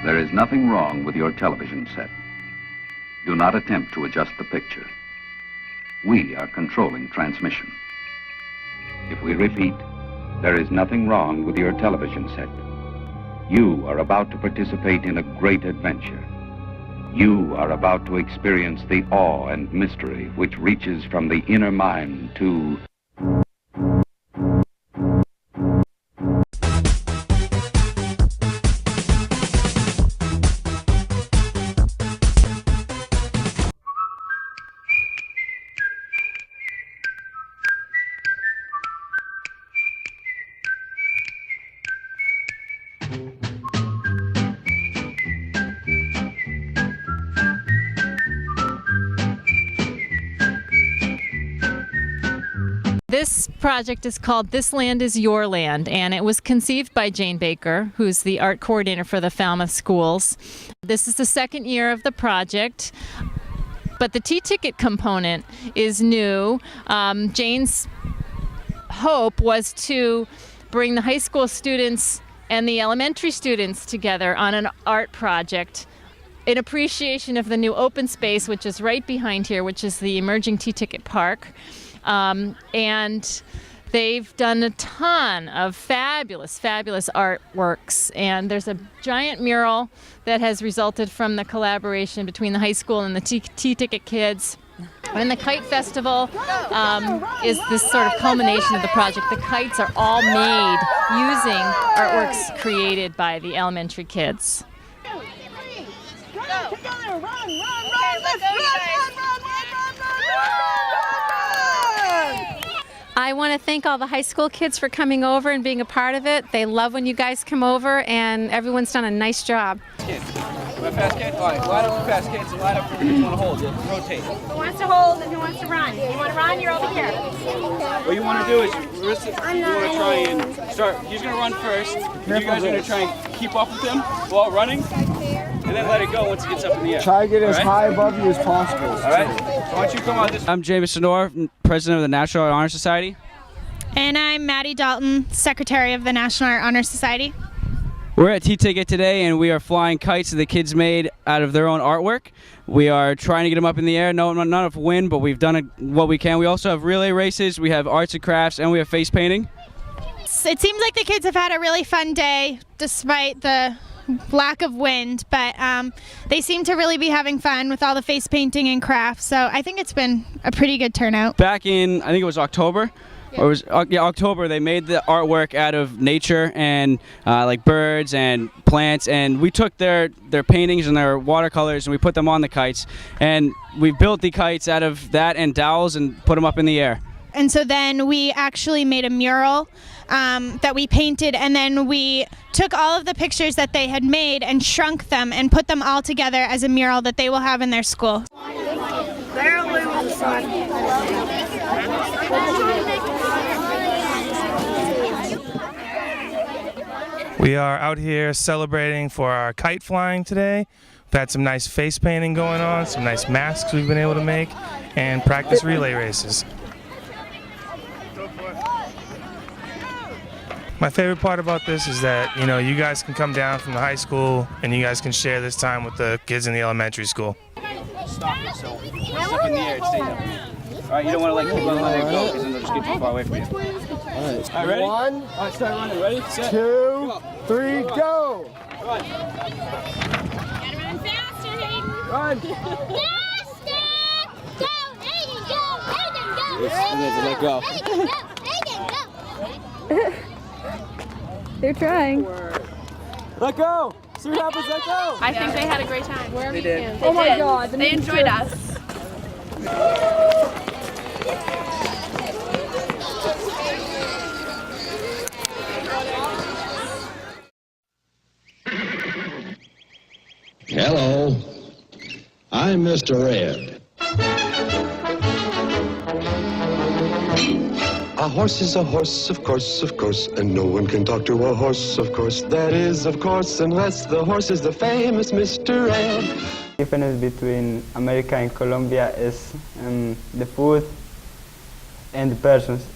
There is nothing wrong with your television set. Do not attempt to adjust the picture. We are controlling transmission. If we repeat, there is nothing wrong with your television set. You are about to participate in a great adventure. You are about to experience the awe and mystery which reaches from the inner mind to... This project is called This Land Is Your Land, and it was conceived by Jane Baker, who's the art coordinator for the Falmouth schools. This is the second year of the project, but the T-ticket component is new. Jane's hope was to bring the high school students and the elementary students together on an art project in appreciation of the new open space, which is right behind here, which is the emerging T-ticket park. And they've done a ton of fabulous artworks, and there's a giant mural that has resulted from the collaboration between the high school and the T-ticket kids. And the Kite Festival is this sort of culmination of the project. The kites are all made using artworks created by the elementary kids. I want to thank all the high school kids for coming over and being a part of it. They love when you guys come over, and everyone's done a nice job. Kids. Want to pass kids? All right, line up for pass kids and line up for who you want to hold. Rotate. Who wants to hold and who wants to run? You want to run? You're over here. What you want to do is, you want to try and start. He's going to run first. You guys are going to try and keep up with him while running, and then let it go once it gets up in the air. Try to get as high above you as possible. All right? So why don't you come out this... I'm James Sonor, President of the National Art Honor Society. And I'm Maddie Dalton, Secretary of the National Art Honor Society. We're at T-Ticket today, and we are flying kites that the kids made out of their own artwork. We are trying to get them up in the air. Not enough wind, but we've done what we can. We also have relay races, we have arts and crafts, and we have face painting. It seems like the kids have had a really fun day, despite the lack of wind, but they seem to really be having fun with all the face painting and crafts, so I think it's been a pretty good turnout. Back in, I think it was October, or it was October, they made the artwork out of nature and like birds and plants, and we took their paintings and their watercolors and we put them on the kites, and we built the kites out of that and dowels and put them up in the air. And so then we actually made a mural that we painted, and then we took all of the pictures that they had made and shrunk them and put them all together as a mural that they will have in their school. We are out here celebrating for our kite flying today. We've had some nice face painting going on, some nice masks we've been able to make, and practice relay races. My favorite part about this is that, you know, you guys can come down from the high school and you guys can share this time with the kids in the elementary school. Stop it, so it's up in the air, it stays up. All right, you don't want to like keep on letting it go because then they'll just get too far away from you. All right, ready? One, All right, start running. Ready, set, 2, go. 3, go! Run. Gotta run faster, Hayden. Run. Faster! Go, Hayden, go! Hayden, go! And then let go. Hayden, go! Hayden, go! They're trying. Let go. See what happens. Let go. I think they had a great time. They did. Oh my God. They enjoyed us. Hello, I'm Mr. Ed. A horse is a horse, of course, and no one can talk to a horse, of course. That is, of course, unless the horse is the famous Mr. Ed. The difference between America and Colombia is the food and the persons.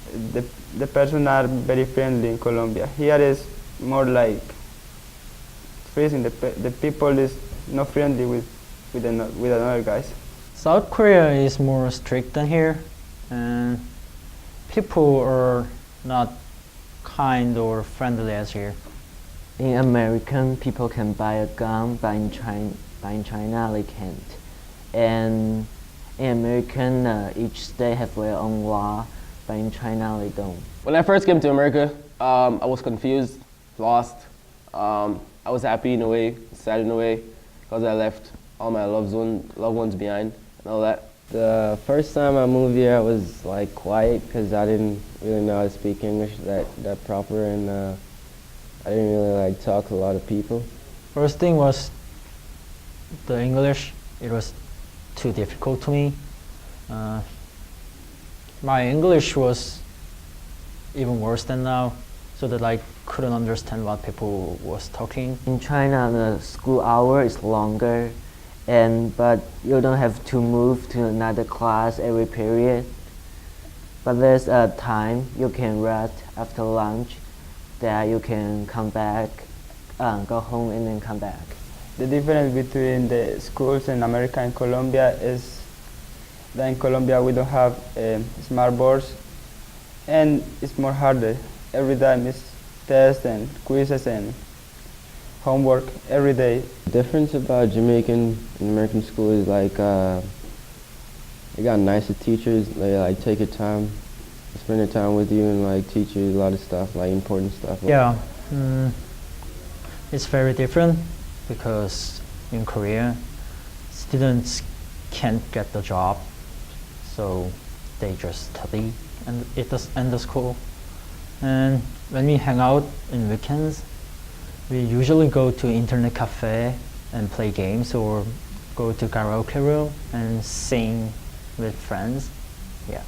The persons are very friendly in Colombia. Here is more like freezing. The people is not friendly with another guys. South Korea is more strict than here, and people are not kind or friendly as here. In American, people can buy a gun, but in China they can't. And in American, each state have their own law, but in China they don't. When I first came to America, I was confused, lost. I was happy in a way, sad in a way, because I left all my loved ones behind and all that. The first time I moved here, I was like quiet because I didn't really know how to speak English that proper, and I didn't really like talk to a lot of people. First thing was the English. It was too difficult to me. My English was even worse than now, so that I couldn't understand what people was talking. In China, the school hour is longer, but you don't have to move to another class every period. But there's a time you can rest after lunch, that you can come back, go home and then come back. The difference between the schools in America and Colombia is that in Colombia we don't have smart boards, and it's more harder. Every time it's tests and quizzes and homework every day. The difference about Jamaican and American school is like they got nicer teachers. They like take your time, spend their time with you, and like teach you a lot of stuff, like important stuff. Yeah, it's very different because in Korea, students can't get the job, so they just study in the school. And when we hang out in weekends, we usually go to internet cafe and play games, or go to karaoke room and sing with friends. Yeah.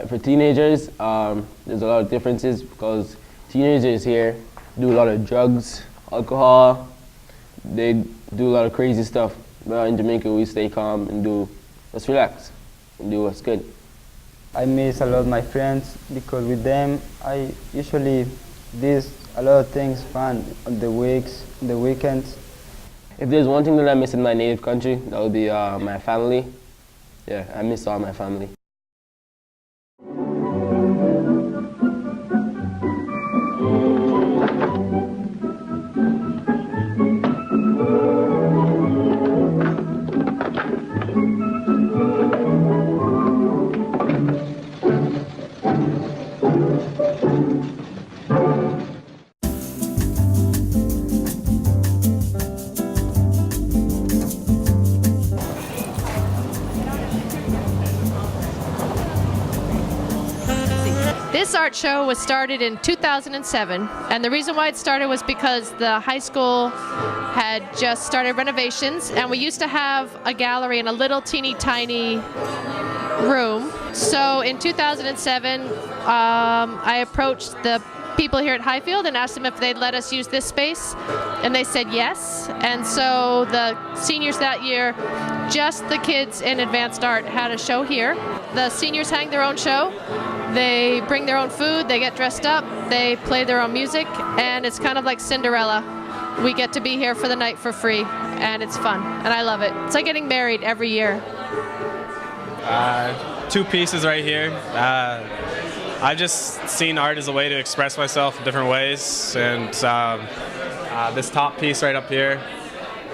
For teenagers, there's a lot of differences because teenagers here do a lot of drugs, alcohol. They do a lot of crazy stuff. But in Jamaica, we stay calm and let's relax and do what's good. I miss a lot my friends because with them I usually do a lot of things fun on the weekends. If there's one thing that I miss in my native country, that would be my family. Yeah, I miss all my family. This art show was started in 2007, and the reason why it started was because the high school had just started renovations, and we used to have a gallery in a little teeny tiny room. So in 2007, I approached the people here at Highfield and asked them if they'd let us use this space, and they said yes. And so the seniors that year, just the kids in advanced art, had a show here. The seniors hang their own show. They bring their own food, they get dressed up, they play their own music, and it's kind of like Cinderella. We get to be here for the night for free, and it's fun, and I love it. It's like getting married every year. 2 pieces right here. I've just seen art as a way to express myself in different ways, and this top piece right up here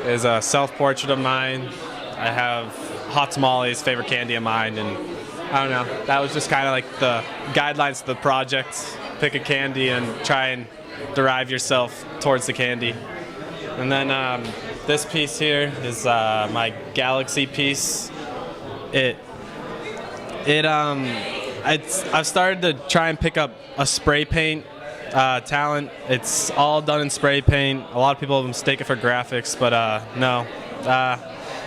is a self-portrait of mine. I have hot tamales, favorite candy of mine, and I don't know, that was just kind of like the guidelines to the project. Pick a candy and try and derive yourself towards the candy. And then this piece here is my galaxy piece. I've started to try and pick up a spray paint talent. It's all done in spray paint. A lot of people mistake it for graphics, but no.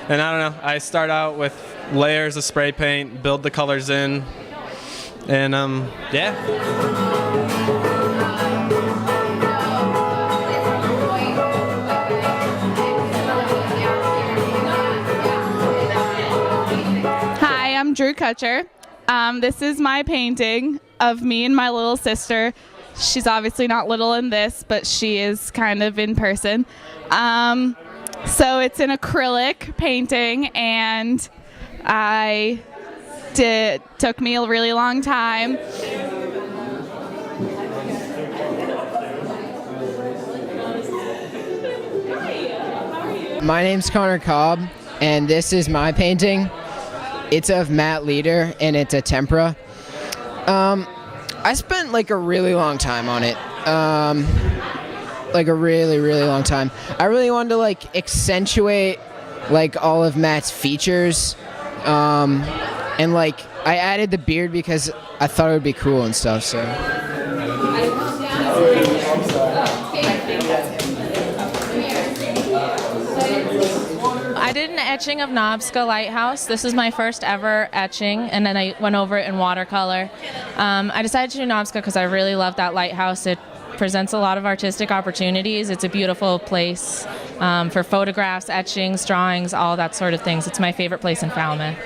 And I don't know, I start out with layers of spray paint, build the colors in, and yeah. Hi, I'm Drew Kutcher. This is my painting of me and my little sister She's obviously not little in this, but she is kind of in person. So it's an acrylic painting, and took me a really long time. My name's Connor Cobb, and this is my painting. It's of Matt Leader, and it's a tempera. I spent like a really long time on it. Like a really, really long time. I really wanted to like accentuate like all of Matt's features. And like I added the beard because I thought it would be cool and stuff, so. I did an etching of Nobska Lighthouse. This is my first ever etching, and then I went over it in watercolor. I decided to do Nobska because I really love that lighthouse. It presents a lot of artistic opportunities. It's a beautiful place for photographs, etchings, drawings, all that sort of things. It's my favorite place in Falmouth.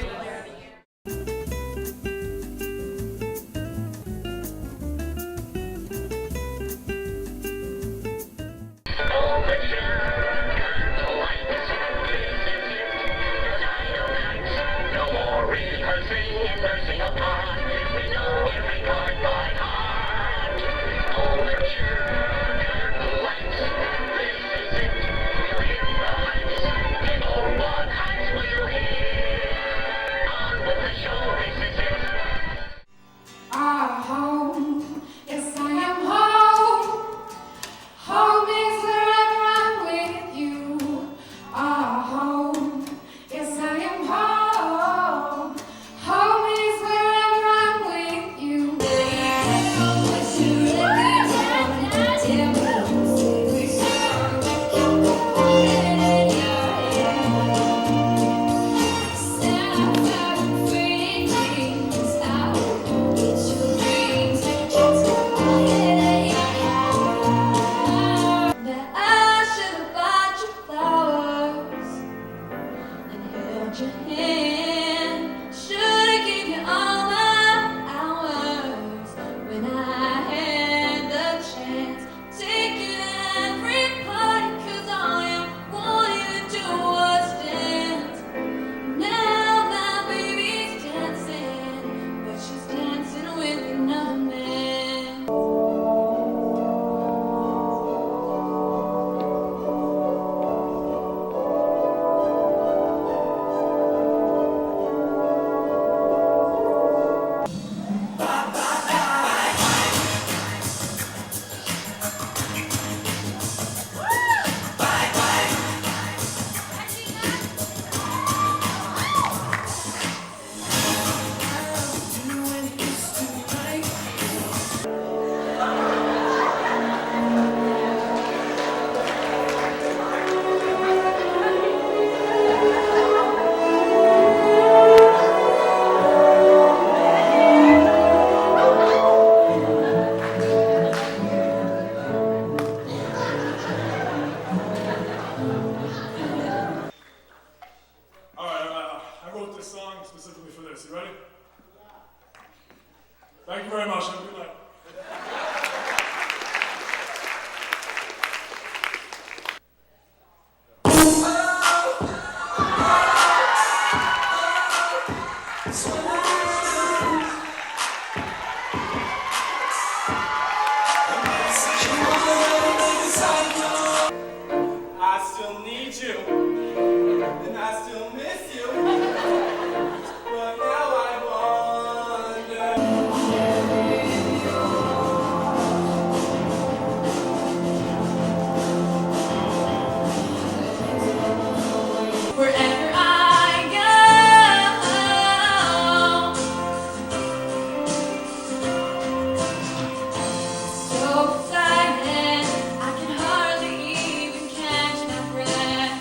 Thank you very much. Have a good night. I still need you, and I still miss you, but now I wonder. Wherever I go, so silent, I can hardly even catch my breath.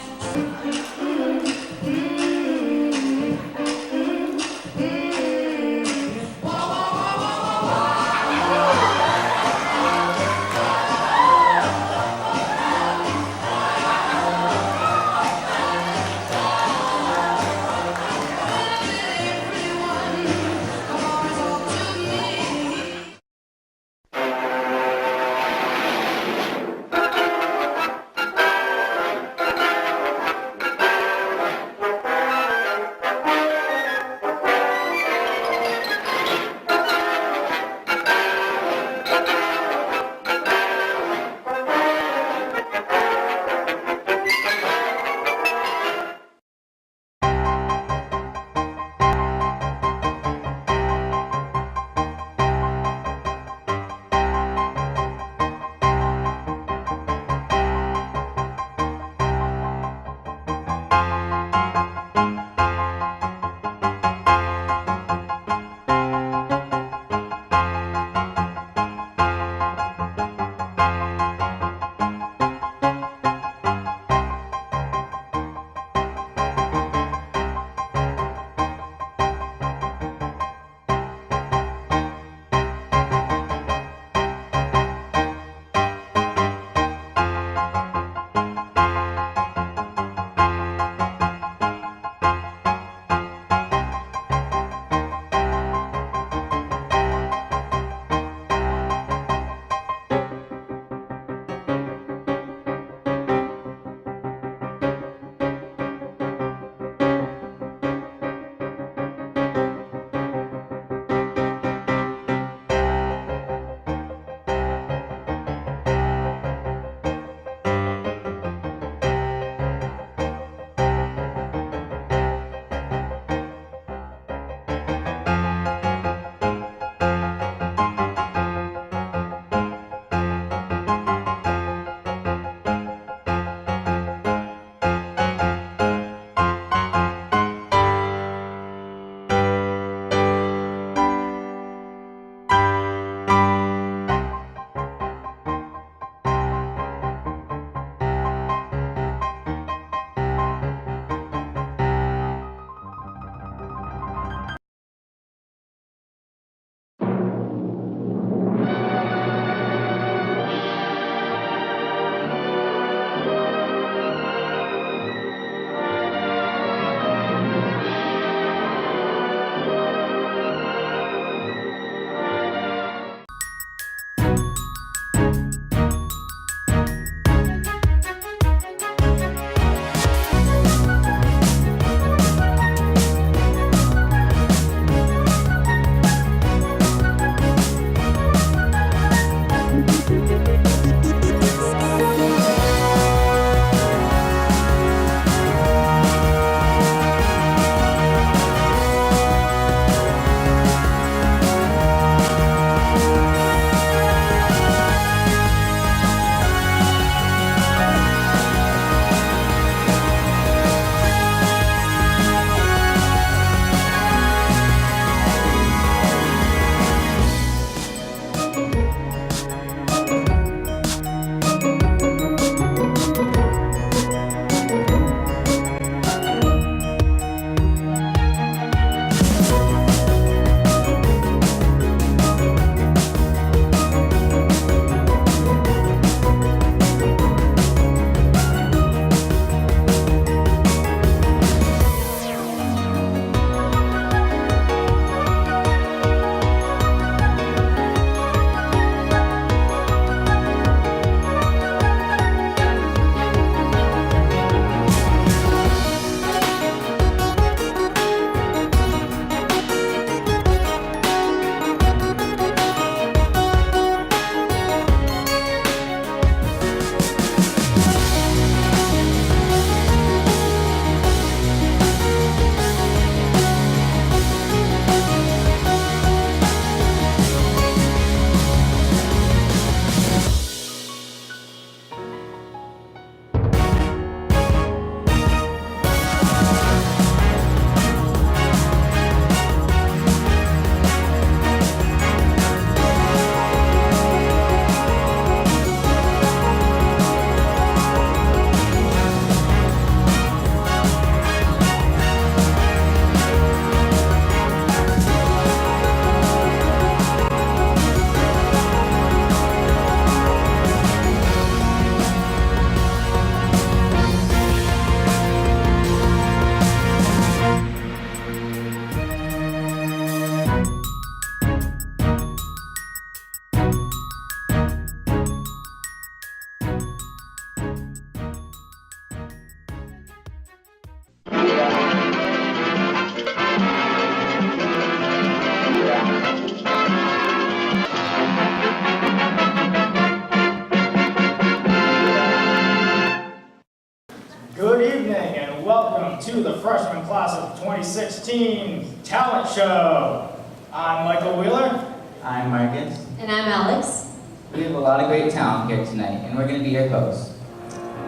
Good evening and welcome to the freshman class of 2016 Talent Show. I'm Michael Wheeler. I'm Marcus. And I'm Alex. We have a lot of great talent here tonight, and we're going to be your hosts.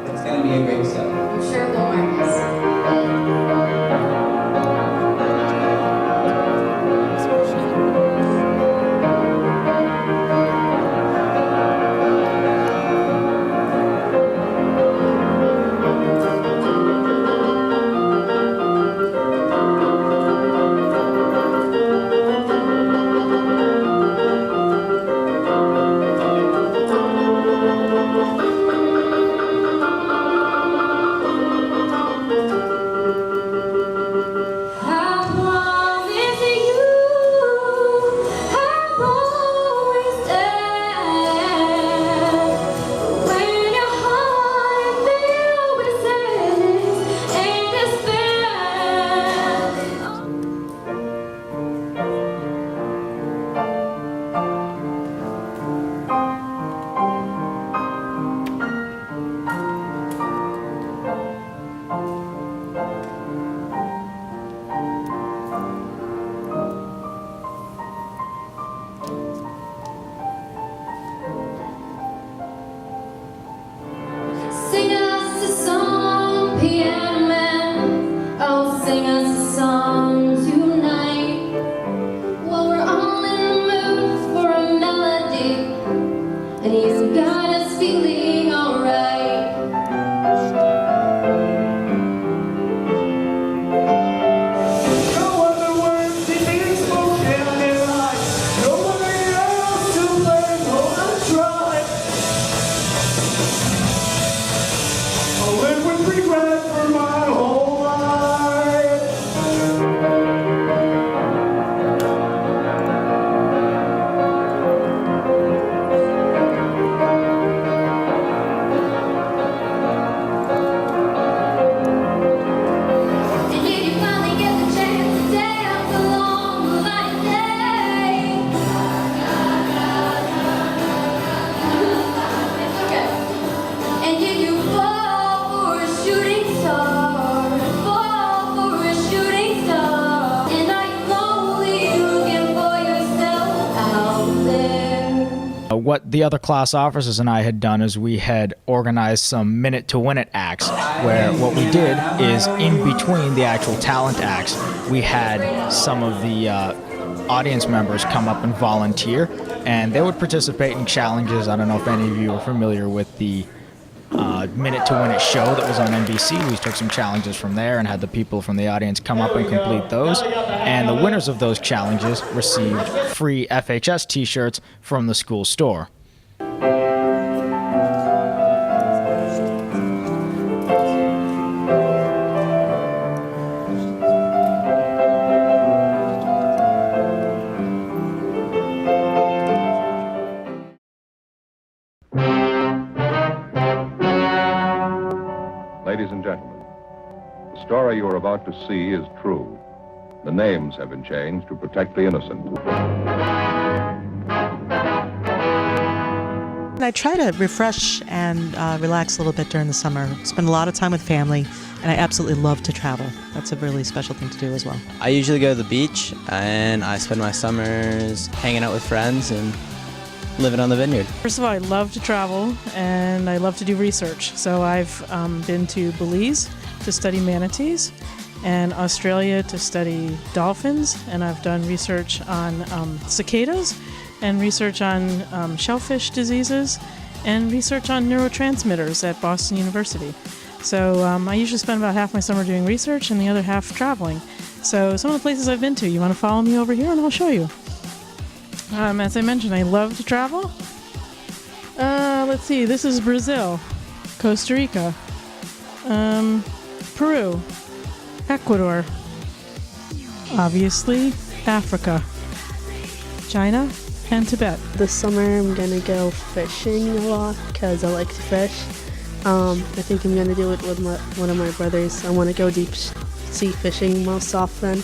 It's going to be a great show. I'm sure it will, Marcus. Sing us a song, piano man. Oh, sing us a song tonight. Well, we're all in the mood for a melody, and you've got us feeling alright. No other words to be spoken in life. Nobody else to blame. Won't try. I'll live with regret for my whole life. And did you finally get the chance to dance along the light day? It's okay. And did you fall for a shooting star? Fall for a shooting star? And are you lonely looking for yourself out there? What the other class officers and I had done is we had organized some minute to win it acts, where what we did is in between the actual talent acts, we had some of the audience members come up and volunteer, and they would participate in challenges. I don't know if any of you are familiar with the Minute to Win It show that was on NBC. We took some challenges from there and had the people from the audience come up and complete those. And the winners of those challenges received free FHS t-shirts from the school store. Ladies and gentlemen, the story you are about to see is true. The names have been changed to protect the innocent. I try to refresh and relax a little bit during the summer. Spend a lot of time with family, and I absolutely love to travel. That's a really special thing to do as well. I usually go to the beach, and I spend my summers hanging out with friends and living on the vineyard. First of all, I love to travel and I love to do research. So I've been to Belize to study manatees and Australia to study dolphins, and I've done research on cicadas and research on shellfish diseases and research on neurotransmitters at Boston University. So I usually spend about half my summer doing research and the other half traveling. So some of the places I've been to, you want to follow me over here and I'll show you. As I mentioned, I love to travel. Let's see, this is Brazil, Costa Rica, Peru, Ecuador, obviously Africa, China, and Tibet. This summer I'm gonna go fishing a lot because I like to fish. I think I'm gonna do it with one of my brothers. I want to go deep sea fishing most often.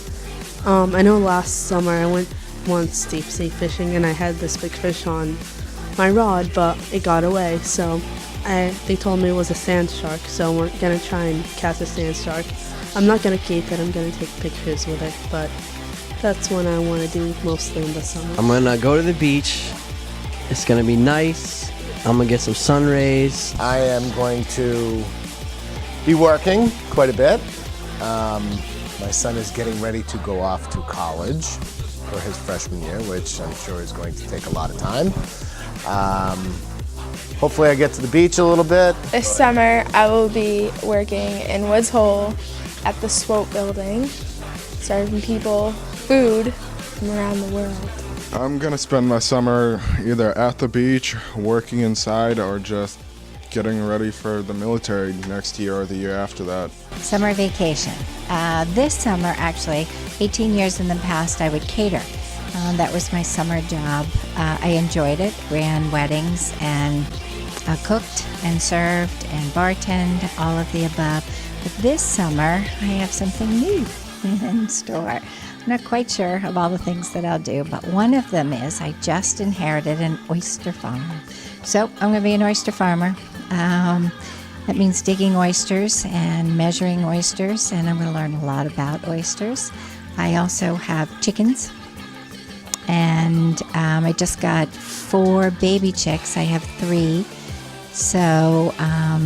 I know last summer I went once deep sea fishing and I had this big fish on my rod, but it got away, so they told me it was a sand shark, so we're gonna try and catch a sand shark. I'm not gonna keep it, I'm gonna take pictures with it, but that's what I want to do mostly in the summer. I'm gonna go to the beach. It's gonna be nice. I'm gonna get some sun rays. I am going to be working quite a bit. My son is getting ready to go off to college for his freshman year, which I'm sure is going to take a lot of time. Hopefully I get to the beach a little bit. This summer I will be working in Woods Hole at the Swope building, serving people food from around the world. I'm gonna spend my summer either at the beach, working inside, or just getting ready for the military next year or the year after that. Summer vacation. This summer, actually, 18 years in the past, I would cater. That was my summer job. I enjoyed it, ran weddings and cooked and served and bartended, all of the above. But this summer, I have something new in store. I'm not quite sure of all the things that I'll do, but one of them is I just inherited an oyster farm. So I'm going to be an oyster farmer. That means digging oysters and measuring oysters, and I'm going to learn a lot about oysters. I also have chickens, and I just got 4 baby chicks. I have 3. So I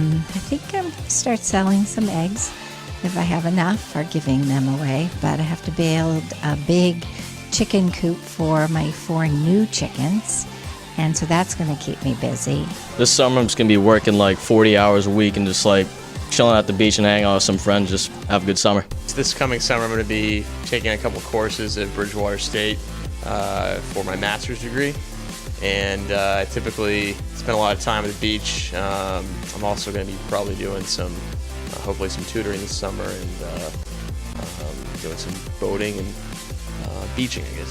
think I'm going to start selling some eggs if I have enough, or giving them away. But I have to build a big chicken coop for my 4 new chickens. And so that's going to keep me busy. This summer I'm just going to be working like 40 hours a week and just like chilling at the beach and hanging out with some friends, just have a good summer. This coming summer I'm going to be taking a couple courses at Bridgewater State for my master's degree. And I typically spend a lot of time at the beach. I'm also going to be probably doing some, hopefully some tutoring this summer, and doing some boating and beaching, I guess.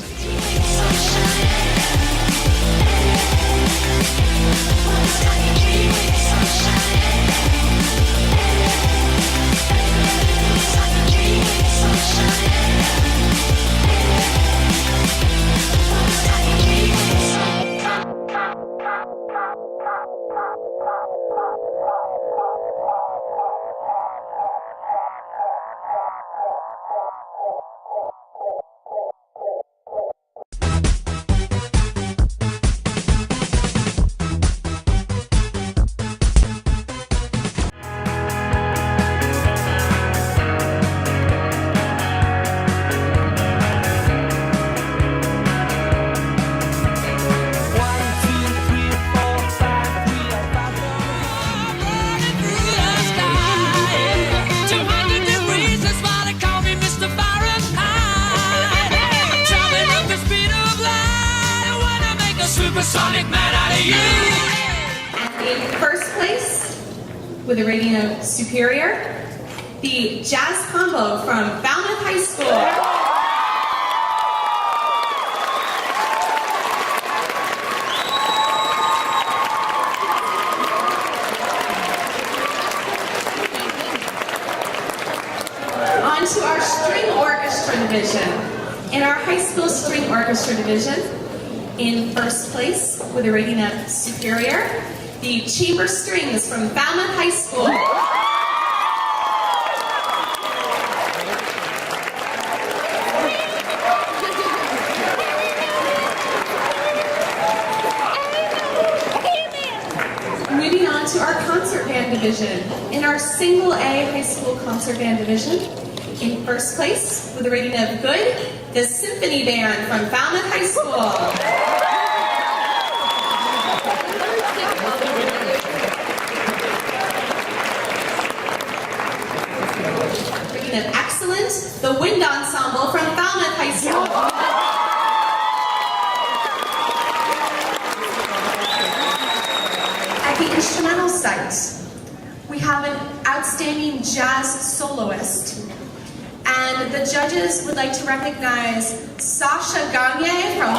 Supersonic man out of you. In first place, with a rating of superior, the jazz combo from Falmouth High School. On to our string orchestra division. In our high school string orchestra division, in first place, with a rating of superior, the chamber strings from Falmouth High School. Moving on to our concert band division. In our single A high school concert band division, in first place, with a rating of good, the symphony band from Falmouth High School. Rating of excellent, the wind ensemble from Falmouth High School. At the instrumental site, we have an outstanding jazz soloist. And the judges would like to recognize Sasha Gagne from